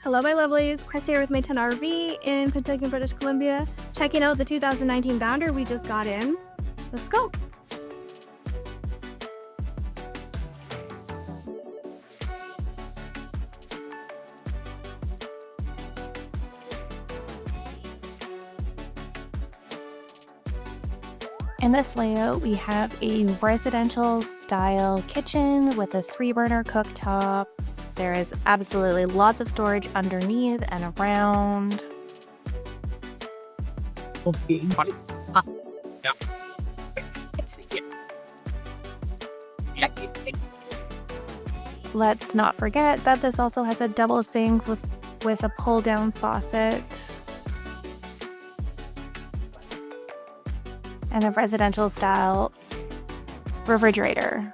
Hello my lovelies, Chris here with Midtown RV in Penticton, British Columbia, checking out the 2019 Bounder we just got in. Let's go! In this layout, we have a residential style kitchen with a 3-burner cooktop. There is absolutely lots of storage underneath and around. Let's not forget that this also has a double sink with a pull-down faucet. And a residential style refrigerator.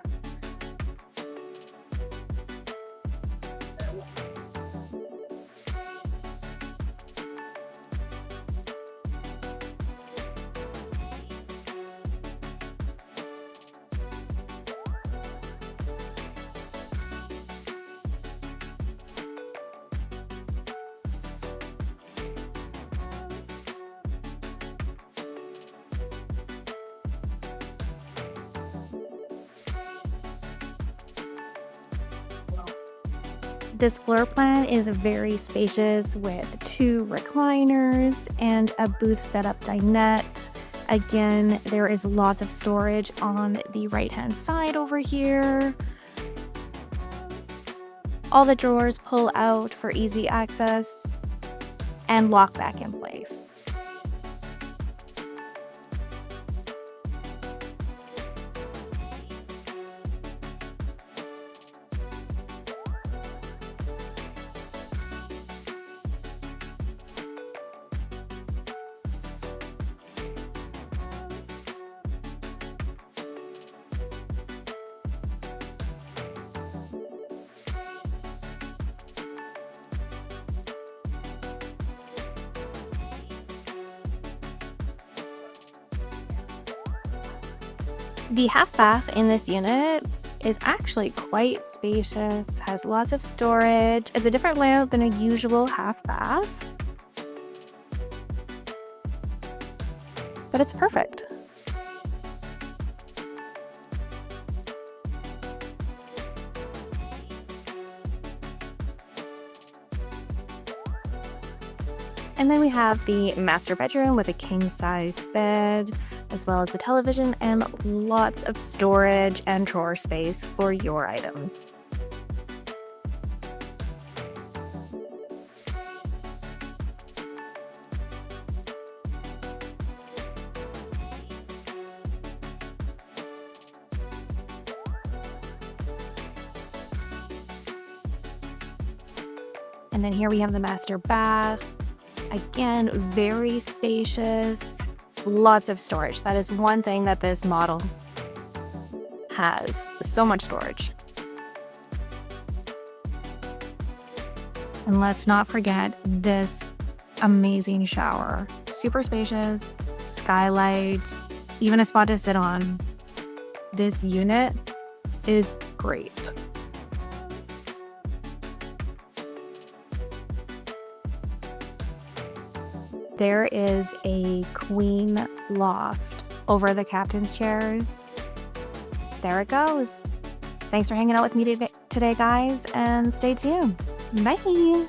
This floor plan is very spacious with 2 recliners and a booth setup dinette. Again, there is lots of storage on the right-hand side over here. All the drawers pull out for easy access and lock back in place. The half bath in this unit is actually quite spacious, has lots of storage. It's a different layout than a usual half bath, but it's perfect. And then we have the master bedroom with a king-size bed, as well as a television and lots of storage and drawer space for your items. And then here we have the master bath. Again, very spacious, lots of storage. That is one thing that this model has, so much storage. And let's not forget this amazing shower. Super spacious, skylight, even a spot to sit on. This unit is great. There is a queen loft over the captain's chairs. There it goes. Thanks for hanging out with me today, guys, and stay tuned. Bye.